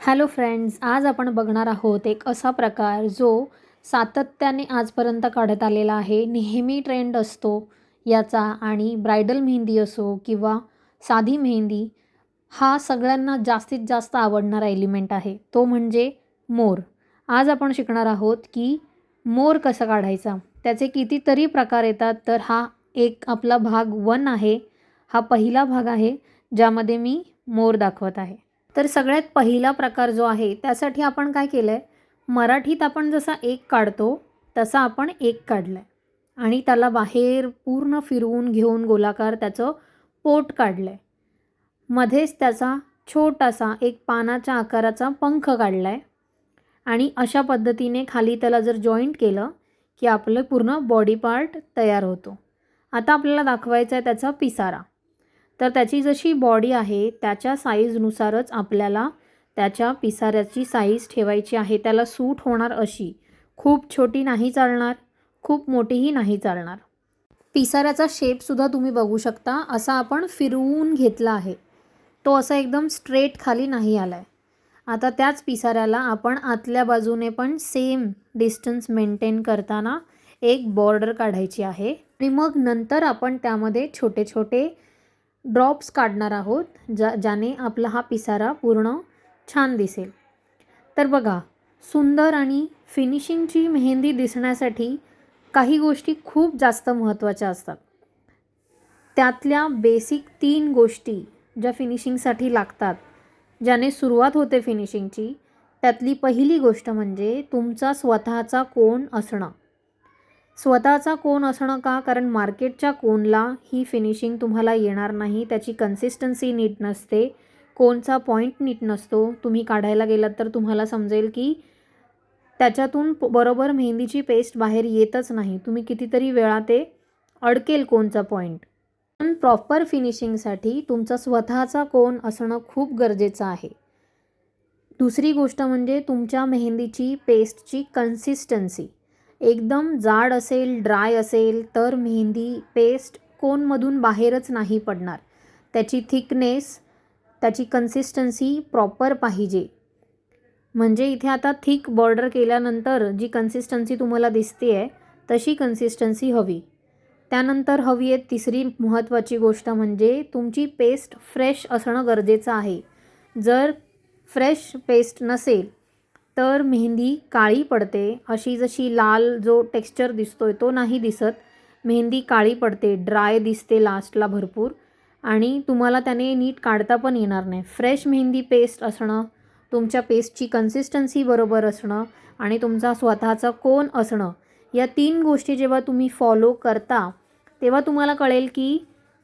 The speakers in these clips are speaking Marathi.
हॅलो फ्रेंड्स, आज आपण बघणार आहोत एक असा प्रकार जो सातत्याने आजपर्यंत काढत आलेला आहे. नेहमी ट्रेंड असतो याचा आणि ब्रायडल मेहंदी असो किंवा साधी मेहंदी, हा सगळ्यांना जास्तीत जास्त आवडणारा एलिमेंट आहे, तो म्हणजे मोर. आज आपण शिकणार आहोत की मोर कसा काढायचा, त्याचे कितीतरी प्रकार येतात. तर हा एक आपला भाग 1 आहे. हा पहिला भाग आहे ज्यामध्ये मी मोर दाखवत आहे. तर सगळ्यात पहिला प्रकार जो आहे त्यासाठी आपण काय केलं आहे, मराठीत आपण जसा एक काढतो तसा आपण एक काढलं आहे आणि त्याला बाहेर पूर्ण फिरवून घेऊन गोलाकार त्याचं पोट काढलं आहे. मध्येच त्याचा छोटासा एक पानाच्या आकाराचा पंख काढला आहे आणि अशा पद्धतीने खाली त्याला जर जॉईंट केलं की आपलं पूर्ण बॉडी पार्ट तयार होतो. आता आपल्याला दाखवायचा आहे त्याचा पिसारा. तर त्याची जशी बॉडी आहे त्याच्या साईजनुसारच आपल्याला त्याच्या पिसाऱ्याची साईज ठेवायची आहे. त्याला सूट होणार अशी, खूप छोटी नाही चालणार, खूप मोठीही नाही चालणार. पिसाऱ्याचा शेपसुद्धा तुम्ही बघू शकता, असा आपण फिरवून घेतला आहे. तो असा एकदम स्ट्रेट खाली नाही आला आहे. आता त्याच पिसाऱ्याला आपण आतल्या बाजूने पण सेम डिस्टन्स मेंटेन करताना एक बॉर्डर काढायची आहे आणि मग नंतर आपण त्यामध्ये छोटे छोटे ड्रॉप्स काढणार आहोत, ज्याने आपला हा पिसारा पूर्ण छान दिसेल. तर बघा, सुंदर आणि फिनिशिंगची मेहंदी दिसण्यासाठी काही गोष्टी खूप जास्त महत्त्वाच्या असतात. त्यातल्या बेसिक 3 गोष्टी ज्या फिनिशिंगसाठी लागतात, ज्याने सुरुवात होते फिनिशिंगची, त्यातली पहिली गोष्ट म्हणजे तुमचा स्वतःचा कोन असणं. स्वतःचा कोन असणं का? कारण मार्केटच्या कोनला ही फिनिशिंग तुम्हाला येणार नाही. त्याची कन्सिस्टन्सी नीट नसते, कोनचा पॉईंट नीट नसतो. तुम्ही काढायला गेलात तर तुम्हाला समजेल की त्याच्यातून बरोबर मेहंदीची पेस्ट बाहेर येतच नाही. तुम्ही कितीतरी वेळा ते अडकेल कोनचा पॉईंट. पण प्रॉपर फिनिशिंगसाठी तुमचा स्वतःचा कोन असणं खूप गरजेचं आहे. दुसरी गोष्ट म्हणजे तुमच्या मेहंदीची पेस्टची कन्सिस्टन्सी. एकदम जाड असेल, ड्राय असेल तर मेहंदी पेस्ट कोनमधून बाहेरच नाही पडणार. त्याची थिकनेस, त्याची कन्सिस्टन्सी प्रॉपर पाहिजे. म्हणजे इथे आता थिक बॉर्डर केल्यानंतर जी कन्सिस्टन्सी तुम्हाला दिसते आहे तशी कन्सिस्टन्सी हवी. त्यानंतर हवी आहे तिसरी महत्त्वाची गोष्ट म्हणजे तुमची पेस्ट फ्रेश असणं गरजेचं आहे. जर फ्रेश पेस्ट नसेल तर मेहंदी काळी पडते. अशी जशी लाल जो टेक्स्चर दिसतोय तो नाही दिसत. मेहंदी काळी पडते, ड्राय दिसते लास्टला भरपूर आणि तुम्हाला त्याने नीट काढता पण येणार नाही. फ्रेश मेहंदी पेस्ट असणं, तुमच्या पेस्टची कन्सिस्टन्सी बरोबर असणं आणि तुमचा स्वतःचा कोन असणं, या 3 गोष्टी जेव्हा तुम्ही फॉलो करता तेव्हा तुम्हाला कळेल की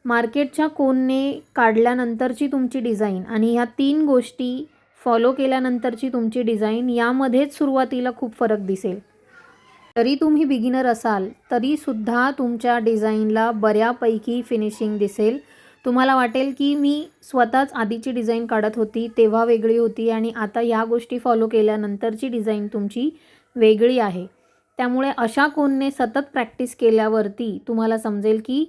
मार्केटच्या कोनने काढल्यानंतरची तुमची डिझाईन आणि ह्या 3 गोष्टी फॉलो केल्यानंतरची तुमची डिझाईन यामध्येच सुरुवातीला खूप फरक दिसेल. जरी तुम्ही बिगिनर असाल तरीसुद्धा तुमच्या डिझाईनला बऱ्यापैकी फिनिशिंग दिसेल. तुम्हाला वाटेल की मी स्वतःच आधीची डिझाईन काढत होती तेव्हा वेगळी होती आणि आता या गोष्टी फॉलो केल्यानंतरची डिझाईन तुमची वेगळी आहे. त्यामुळे अशा कोनने सतत प्रॅक्टिस केल्यावरती तुम्हाला समजेल की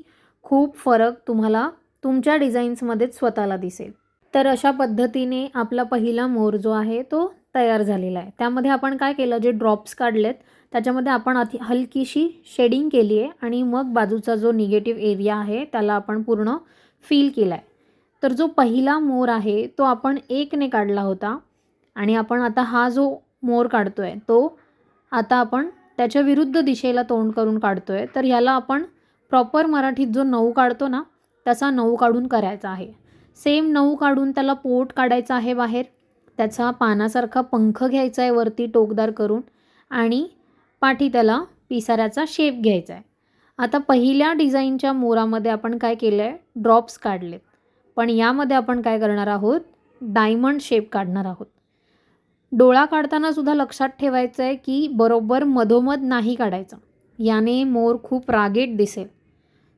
खूप फरक तुम्हाला तुमच्या डिझाईन्समध्येच स्वतःला दिसेल. तर अशा पद्धतीने आपला पहिला मोर जो आहे तो तयार झालेला आहे. त्यामध्ये आपण काय केलं, जे ड्रॉप्स काढलेत त्याच्यामध्ये आपण हलकीशी शेडिंग केली आहे आणि मग बाजूचा जो निगेटिव्ह एरिया आहे त्याला आपण पूर्ण फिल केला आहे. तर जो पहिला मोर आहे तो आपण 1ने काढला होता आणि आपण आता हा जो मोर काढतो आहे तो आता आपण त्याच्या विरुद्ध दिशेला तोंड करून काढतो आहे. तर ह्याला आपण प्रॉपर मराठीत जो 9 काढतो ना तसा 9 काढून करायचा आहे. सेम 9 काढून त्याला पोट काढायचा आहे बाहेर, त्याचा पानासारखा पंख घ्यायचा आहे वरती टोकदार करून आणि पाठी त्याला पिसाऱ्याचा शेप घ्यायचा आहे. आता पहिल्या डिझाईनच्या मोरामध्ये आपण काय केलं आहे, ड्रॉप्स काढलेत. पण यामध्ये आपण काय करणार आहोत, डायमंड शेप काढणार आहोत. डोळा काढताना सुद्धा लक्षात ठेवायचं आहे की बरोबर मधोमध नाही काढायचं, याने मोर खूप रागीट दिसेल.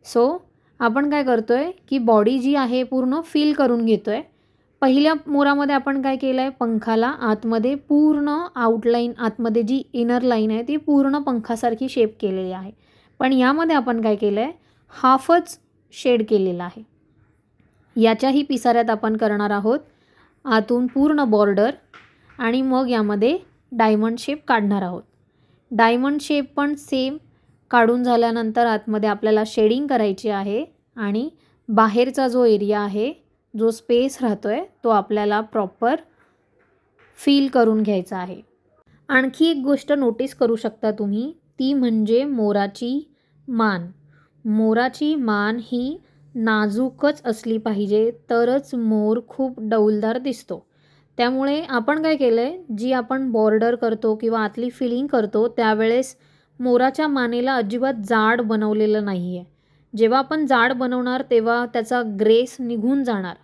सो आपण काय करतो आहे की बॉडी जी आहे पूर्ण फिल करून घेतो आहे. पहिल्या मोरामध्ये आपण काय केलं आहे, पंखाला आतमध्ये पूर्ण आउटलाईन, आतमध्ये जी इनर लाईन आहे ती पूर्ण पंखासारखी शेप केलेली आहे. पण यामध्ये आपण काय केलं आहे, हाफच शेड केलेला आहे. याच्याही पिसाऱ्यात आपण करणार आहोत आतून पूर्ण बॉर्डर आणि मग यामध्ये डायमंड शेप काढणार आहोत. डायमंड शेप पण सेम काढून झाल्यानंतर आतमध्ये आपल्याला शेडिंग करायची आहे आणि बाहेरचा जो एरिया आहे, जो स्पेस राहतो आहे, तो आपल्याला प्रॉपर फील करून घ्यायचा आहे. आणखी एक गोष्ट नोटीस करू शकता तुम्ही, ती म्हणजे मोराची मान. मोराची मान ही नाजूकच असली पाहिजे, तरच मोर खूप डौलदार दिसतो. त्यामुळे आपण काय केलं आहे, जी आपण बॉर्डर करतो किंवा आतली फिलिंग करतो त्यावेळेस मोराच्या मानेला अजिबात जाड बनवलेलं नाही आहे. जेव्हा आपण जाड बनवणार तेव्हा त्याचा ग्रेस निघून जाणार.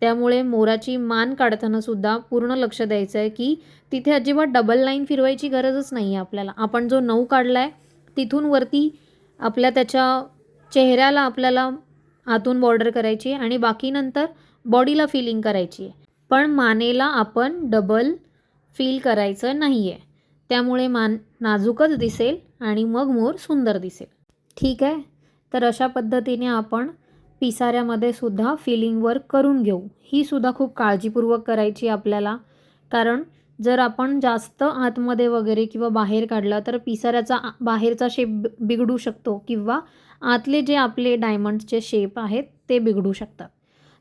त्यामुळे मोराची मान काढताना सुद्धा पूर्ण लक्ष द्यायचं आहे की तिथे अजिबात डबल लाईन फिरवायची गरजच नाही आहे आपल्याला. आपण जो 9 काढला आहे तिथून वरती त्याच्या चेहऱ्याला आपल्याला आतून बॉर्डर करायची आहे आणि बाकी नंतर बॉडीला फिलिंग करायची आहे. पण मानेला आपण डबल फील करायचं नाही आहे. त्यामुळे मान नाजूकच दिसेल आणि मग मोर सुंदर दिसेल. ठीक आहे. तर अशा पद्धतीने आपण पिसाऱ्यामध्ये सुद्धा फिलिंग वर्क करून घेऊ. ही सुद्धा खूप काळजीपूर्वक करायची आपल्याला, कारण जर आपण जास्त आतमध्ये वगैरे किंवा बाहेर काढला तर पिसाऱ्याचा बाहेरचा शेप बिघडू शकतो किंवा आतले जे आपले डायमंडचे शेप आहेत ते बिघडू शकतात.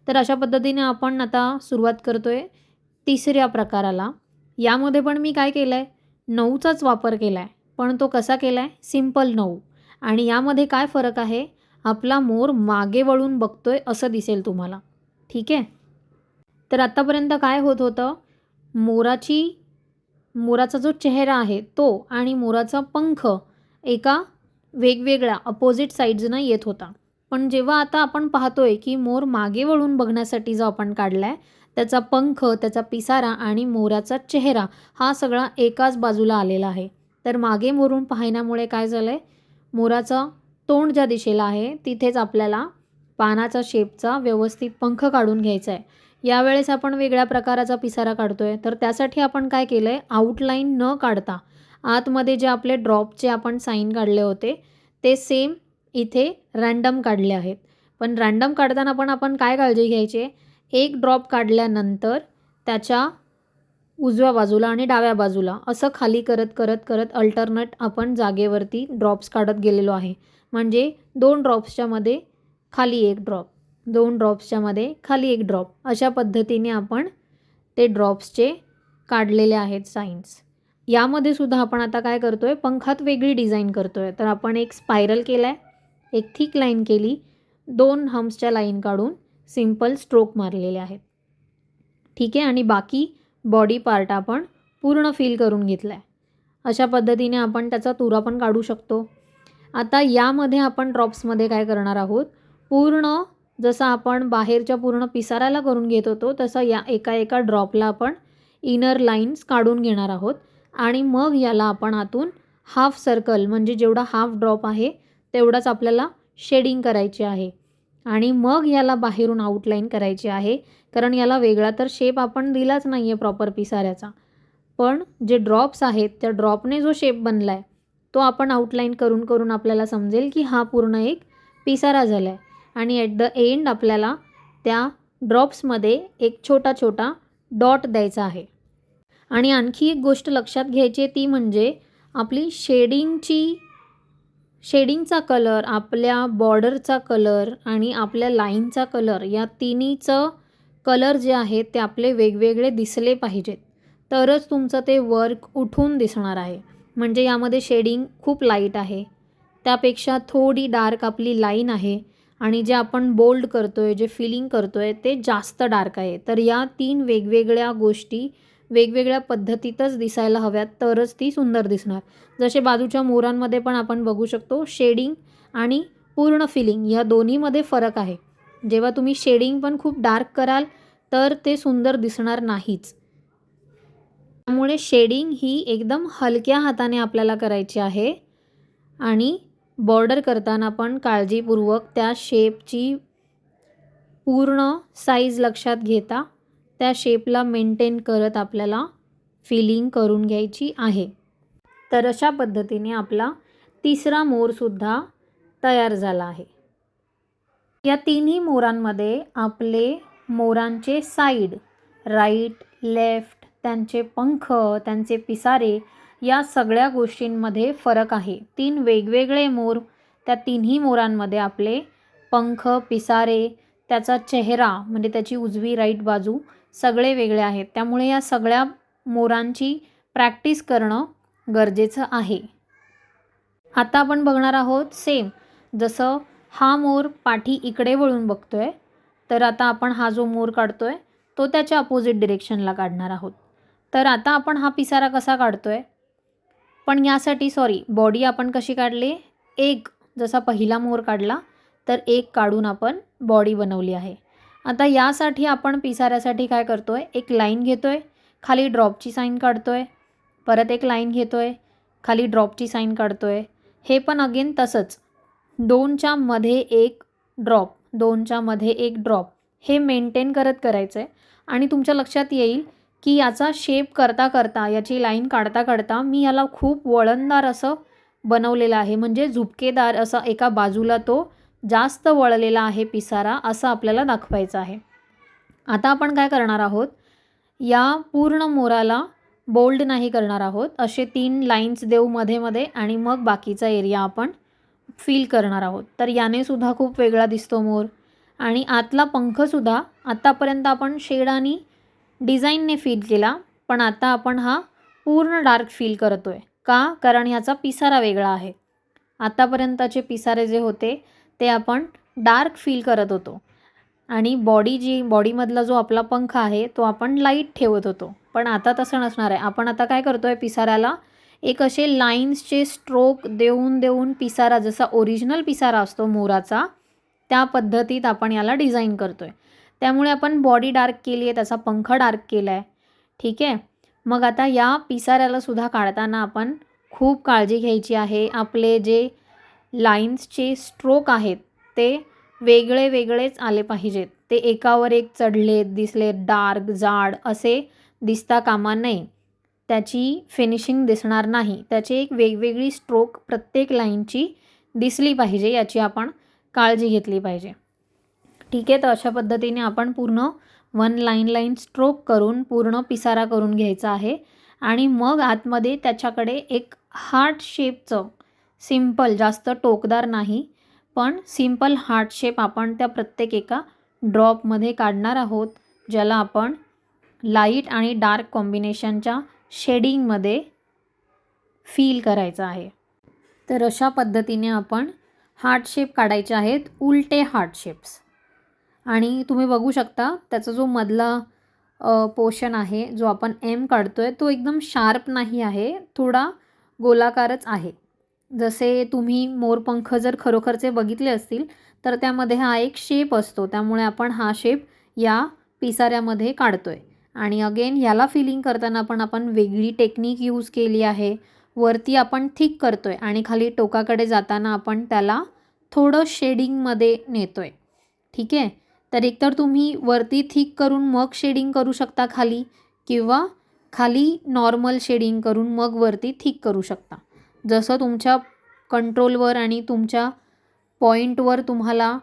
तर अशा पद्धतीने आपण आता सुरुवात करतो आहे तिसऱ्या प्रकाराला. यामध्ये पण मी काय केलं आहे, 9चाच वापर केला आहे. पण तो कसा केला आहे, सिंपल 9. आणि यामध्ये काय फरक आहे, आपला मोर मागे वळून बघतोय असं दिसेल तुम्हाला. ठीक आहे. तर आत्तापर्यंत काय होत होतं, मोराचा जो चेहरा आहे तो आणि मोराचा पंख एका वेगवेगळ्या अपोजिट साईड्सनं येत होता. पण जेव्हा आता आपण पाहतोय की मोर मागे वळून बघण्यासाठी जो आपण काढला आहे, त्याचा पंख, त्याचा पिसारा आणि मोराचा चेहरा हा सगळा एकाच बाजूला आलेला आहे. तर मागे वळून पाहण्यामुळे काय झालं आहे, मोराचं तोंड ज्या दिशेला आहे तिथेच आपल्याला पानाचा शेपचा व्यवस्थित पंख काढून घ्यायचा आहे. यावेळेस आपण वेगळ्या प्रकाराचा पिसारा काढतोय. तर त्यासाठी आपण काय केलं आहे, आउटलाईन न काढता आतमध्ये जे आपले ड्रॉपचे आपण साईन काढले होते ते सेम इथे रँडम काढले आहेत. पण रँडम काढताना पण आपण काय काळजी घ्यायची आहे, एक ड्रॉप काढल्यानंतर त्याच्या उजव्या बाजूला आणि डाव्या बाजूला असं खाली करत करत करत अल्टरनेट आपण जागेवरती ड्रॉप्स काढत गेलेलो आहे. म्हणजे 2 ड्रॉप्सच्या मध्ये खाली एक ड्रॉप, 2 ड्रॉप्सच्या मध्ये खाली एक ड्रॉप, अशा पद्धतीने आपण ते ड्रॉप्सचे काढलेले आहेत साईन्स. यामध्ये सुद्धा आपण आता काय करतो आहे, पंखात वेगळी डिझाईन करतो आहे. तर आपण एक स्पायरल केला आहे, एक थिक लाईन केली, 2 हम्प्सच्या लाईन काढून सिंपल स्ट्रोक मारलेले आहेत. ठीक आहे. आणि बाकी बॉडी पार्ट आपण पूर्ण फिल करून घेतला आहे. अशा पद्धतीने आपण त्याचा तुरा पण काढू शकतो. आता यामध्ये आपण ड्रॉप्समध्ये काय करणार आहोत, पूर्ण जसं आपण बाहेरच्या पूर्ण पिसाऱ्याला करून घेत होतो तसं या एका एका ड्रॉपला आपण इनर लाईन्स काढून घेणार आहोत. आणि मग याला आपण आतून हाफ सर्कल, म्हणजे जेवढा हाफ ड्रॉप आहे तेवढाच आपल्याला शेडिंग करायची आहे. आणि मग याला बाहेरून आउटलाईन करायची आहे, कारण याला वेगळा तर शेप आपण दिलाच नाही आहे प्रॉपर पिसाऱ्याचा. पण जे ड्रॉप्स आहेत त्या ड्रॉपने जो शेप बनला आहे तो आपण आउटलाईन करून करून आपल्याला समजेल की हा पूर्ण एक पिसारा झाला आहे. आणि ॲट द एंड आपल्याला त्या ड्रॉप्समध्ये एक छोटा छोटा डॉट द्यायचा आहे. आणि आणखी एक गोष्ट लक्षात घ्यायची आहे, ती म्हणजे आपली शेडिंगचा कलर, आपल्या बॉर्डरचा कलर आणि आपल्या लाईनचा कलर, या तिन्हीचं कलर जे आहेत ते आपले वेगवेगळे दिसले पाहिजेत. तरच तुमचं ते वर्क उठून दिसणार आहे. म्हणजे यामध्ये शेडिंग खूप लाईट आहे, त्यापेक्षा थोडी डार्क आपली लाईन आहे आणि जे आपण बोल्ड करतो आहे, जे फिलिंग करतो आहे ते जास्त डार्क आहे. तर या 3 वेगवेगळ्या गोष्टी वेगवेगळ्या पद्धतीतच दिसायला हव्यात, तरच ती सुंदर दिसणार. जसे बाजूच्या मोरांमध्ये पण आपण बघू शकतो, शेडिंग आणि पूर्ण फिलिंग या दोन्हीमध्ये फरक आहे. जेव्हा तुम्ही शेडिंग पण खूप डार्क कराल तर ते सुंदर दिसणार नाहीच. त्यामुळे शेडिंग ही एकदम हलक्या हाताने आपल्याला करायची आहे आणि बॉर्डर करताना पण काळजीपूर्वक त्या शेपची पूर्ण साईज लक्षात घेता त्या शेपला मेंटेन करत आपल्याला फिलिंग करून घ्यायची आहे. तर अशा पद्धतीने आपला तिसरा मोरसुद्धा तयार झाला आहे. या तिन्ही मोरांमध्ये आपले मोरांचे साईड, राईट, लेफ्ट, त्यांचे पंख, त्यांचे पिसारे या सगळ्या गोष्टींमध्ये फरक आहे. 3 वेगवेगळे मोर, त्या तिन्ही मोरांमध्ये आपले पंख, पिसारे, त्याचा चेहरा म्हणजे त्याची उजवी राईट बाजू सगळे वेगळे आहेत. त्यामुळे या सगळ्या मोरांची प्रॅक्टिस करणं गरजेचं आहे. आता आपण बघणार आहोत सेम जसं हा मोर पाठी इकडे वळून बघतोय, तर आता आपण हा जो मोर काढतोय तो त्याच्या अपोजिट डिरेक्शनला काढणार आहोत. तर आता आपण हा पिसारा कसा काढतोय, पण यासाठी बॉडी आपण कशी काढली, एक जसा पहिला मोर काढला तर एक काढून आपण बॉडी बनवली आहे. आता यासाठी आपण पिसाऱ्यासाठी काय करतोय, एक लाईन घेतोय, खाली ड्रॉपची साईन काढतोय, परत एक लाईन घेतोय, खाली ड्रॉपची साईन काढतोय. हे पण अगेन तसंच 2च्या मध्ये एक ड्रॉप, 2च्या मध्ये एक ड्रॉप हे मेंटेन करत करायचं आहे. आणि तुमच्या लक्षात येईल की याचा शेप करता करता, याची लाईन काढता काढता मी याला खूप वळणदार असं बनवलेलं आहे, म्हणजे झुपकेदार असा एका बाजूला तो जास्त वळलेला आहे पिसारा, असं आपल्याला दाखवायचं आहे. आता आपण काय करणार आहोत, या पूर्ण मोराला बोल्ड नाही करणार आहोत, असे 3 लाईन्स देऊ मध्ये मध्ये आणि मग बाकीचा एरिया आपण फील करणार आहोत. तर याने सुद्धा खूप वेगळा दिसतो मोर. आणि आतला पंखसुद्धा आत्तापर्यंत आपण शेड आणि डिझाईनने फील केला, पण आता आपण हा पूर्ण डार्क फील करतोय. का? कारण ह्याचा पिसारा वेगळा आहे. आतापर्यंतचे पिसारे जे होते ते आपण डार्क फील करत होतो आणि बॉडीमधला जो आपला पंख आहे तो आपण लाईट ठेवत होतो. पण आता तसं नसणार आहे. आपण आता काय करतोय, पिसाऱ्याला एक असे लाईन्सचे स्ट्रोक देऊन देऊन पिसारा जसा ओरिजिनल पिसारा असतो मोराचा त्या पद्धतीत आपण याला डिझाईन करतोय. त्यामुळे आपण बॉडी डार्क केली आहे, त्याचा पंख डार्क केला आहे. ठीक आहे. मग आता या पिसाऱ्याला सुद्धा काढताना आपण खूप काळजी घ्यायची आहे. आपले जे लाईन्सचे स्ट्रोक आहेत ते वेगळे वेगळेच आले पाहिजेत. ते एकावर एक चढलेत, दिसलेत, डार्क, जाड असे दिसता कामा नये. त्याची फिनिशिंग दिसणार नाही. त्याची एक वेगवेगळी स्ट्रोक प्रत्येक लाईनची दिसली पाहिजे, याची आपण काळजी घेतली पाहिजे. ठीक आहे. तर अशा पद्धतीने आपण पूर्ण 1 लाईन स्ट्रोक करून पूर्ण पिसारा करून घ्यायचा आहे. आणि मग आतमध्ये त्याच्याकडे एक हार्ट शेपचं सिंपल, जास्त टोकदार नाही पण सिंपल हार्ट शेप आपण त्या प्रत्येक एका ड्रॉपमध्ये काढणार आहोत, ज्याला आपण लाईट आणि डार्क कॉम्बिनेशनच्या शेडिंगमध्ये फील करायचं आहे. तर अशा पद्धतीने आपण हार्ट शेप काढायचे आहेत, उलटे हार्ट शेप्स. आणि तुम्ही बघू शकता त्याचा जो मधला पोर्शन आहे, जो आपण एम काढतोय तो एकदम शार्प नाही आहे, थोडा गोलाकारच आहे. जसे तुम्ही मोरपंख जर खरोखरचे बघितले असतील तर त्यामध्ये हा एक शेप असतो, त्यामुळे आपण हा शेप या पिसाऱ्यामध्ये काढतोय. आणि अगेन याला फिलिंग करताना पण आपण वेगळी टेक्निक यूज केली आहे. वरती आपण थिक करतोय आणि खाली टोकाकडे जाताना आपण त्याला थोडं शेडिंगमध्ये नेतोय. ठीक आहे. तर एकतर तुम्ही वरती थिक करून मग शेडिंग करू शकता खाली, किंवा खाली नॉर्मल शेडिंग करून मग वरती थिक करू शकता. जसं तुमच्या कंट्रोलवर आणि तुमच्या पॉईंटवर तुम्हाला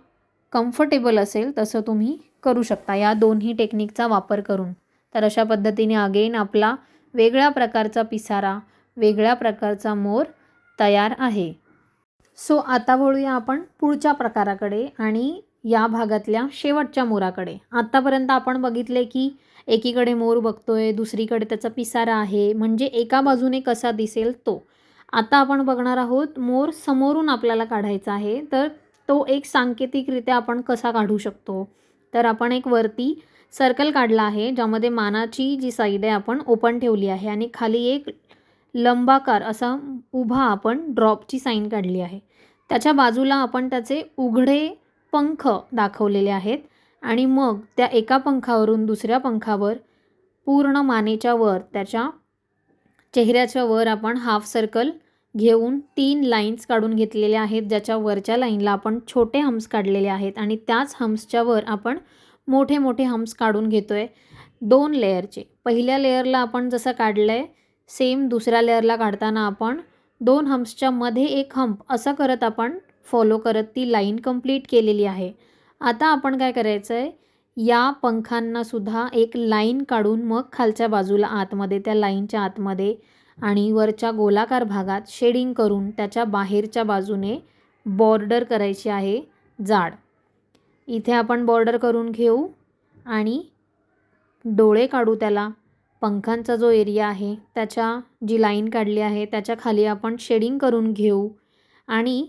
कम्फर्टेबल असेल तसं तुम्ही करू शकता या दोन्ही टेक्निकचा वापर करून. तर अशा पद्धतीने अगेन आपला वेगळ्या प्रकारचा पिसारा, वेगळ्या प्रकारचा मोर तयार आहे. सो आता वळूया आपण पुढच्या प्रकाराकडे आणि या भागातल्या शेवटच्या मोराकडे. आत्तापर्यंत आपण बघितले की एकीकडे मोर बघतोय, दुसरीकडे त्याचा पिसारा आहे, म्हणजे एका बाजूने कसा दिसेल तो. आता आपण बघणार आहोत मोर समोरून आपल्याला काढायचा आहे, तर तो एक सांकेतिकरित्या आपण कसा काढू शकतो. तर आपण एक वरती सर्कल काढला आहे, ज्यामध्ये मानाची जी साईड आहे आपण ओपन ठेवली आहे आणि खाली एक लंबाकार असा उभा आपण ड्रॉपची साईन काढली आहे. त्याच्या बाजूला आपण त्याचे उघडे पंख दाखवलेले आहेत आणि मग त्या एका पंखावरून दुसऱ्या पंखावर पूर्ण मानेच्या वर, त्याच्या चेहऱ्याच्या वर आपण हाफ सर्कल घेऊन 3 लाईन्स काढून घेतलेल्या आहेत, ज्याच्या वरच्या लाईनला आपण छोटे हम्स काढलेले आहेत आणि त्याच हम्सच्या वर आपण मोठे मोठे हम्स काढून घेतोय 2 लेयरचे. पहिल्या लेयरला आपण जसं काढलं आहे सेम दुसऱ्या लेयरला काढताना आपण 2 हम्सच्या मध्ये एक हम्प असं करत आपण फॉलो करत ती लाईन कंप्लीट केलेली आहे. आता आपण काय करायचं आहे, या पंखांनासुद्धा एक लाईन काढून मग खालच्या बाजूला आतमध्ये त्या लाईनच्या आतमध्ये आणि वरच्या गोलाकार भागात शेडिंग करून त्याच्या बाहेरच्या बाजूने बॉर्डर करायची आहे जाड. इथे आपण बॉर्डर करून घेऊ आणि डोळे काढू त्याला. पंखांचा जो एरिया आहे त्याच्या जी लाईन काढली आहे त्याच्या खाली आपण शेडिंग करून घेऊ आणि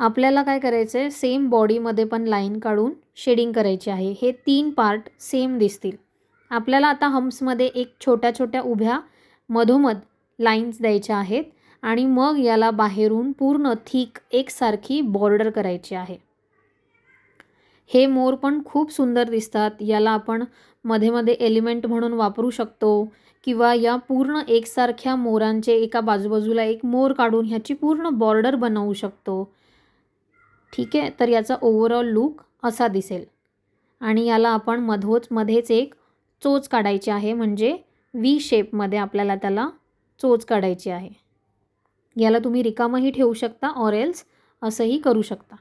आपल्याला काय करायचं आहे, सेम बॉडीमध्ये पण लाईन काढून शेडिंग करायची आहे. हे 3 पार्ट सेम दिसतील. आपल्याला आता हम्प्समध्ये एक छोट्या छोट्या उभ्या मधोमध लाईन्स द्यायच्या आहेत आणि मग याला बाहेरून पूर्ण थिक एकसारखी बॉर्डर करायची आहे. हे मोर पण खूप सुंदर दिसतात. याला आपण मध्ये मध्ये एलिमेंट म्हणून वापरू शकतो किंवा या पूर्ण एकसारख्या मोरांचे एका बाजूबाजूला एक मोर काढून ह्याची पूर्ण बॉर्डर बनवू शकतो. ठीक आहे, तर याचा ओव्हरऑल लुक असा दिसेल. आणि याला आपण मध्येच एक चोच काढायची आहे, म्हणजे व्ही शेपमध्ये आपल्याला त्याला चोच काढायची आहे. याला तुम्ही रिकामंही ठेवू शकता ऑर एल्स असंही करू शकता.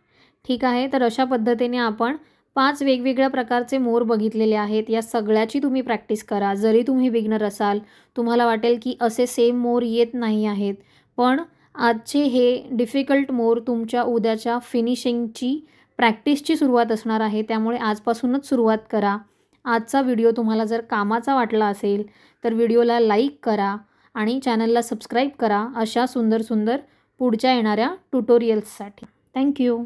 ठीक आहे, तर अशा पद्धतीने आपण 5 वेगवेगळ्या प्रकारचे मोर बघितलेले आहेत. या सगळ्याची तुम्ही प्रॅक्टिस करा. जरी तुम्ही बिगनर असाल, तुम्हाला वाटेल की असे सेम मोर येत नाही आहेत, पण आजचे हे डिफिकल्ट मोर तुमच्या उद्याच्या फिनिशिंगची प्रॅक्टिसची सुरुवात असणार आहे. त्यामुळे आजपासूनच सुरुवात करा. आजचा व्हिडिओ तुम्हाला जर कामाचा वाटला असेल तर व्हिडिओला लाईक करा आणि चॅनलला सबस्क्राईब करा अशा सुंदर सुंदर पुढच्या येणाऱ्या ट्युटोरियल्ससाठी. थँक्यू.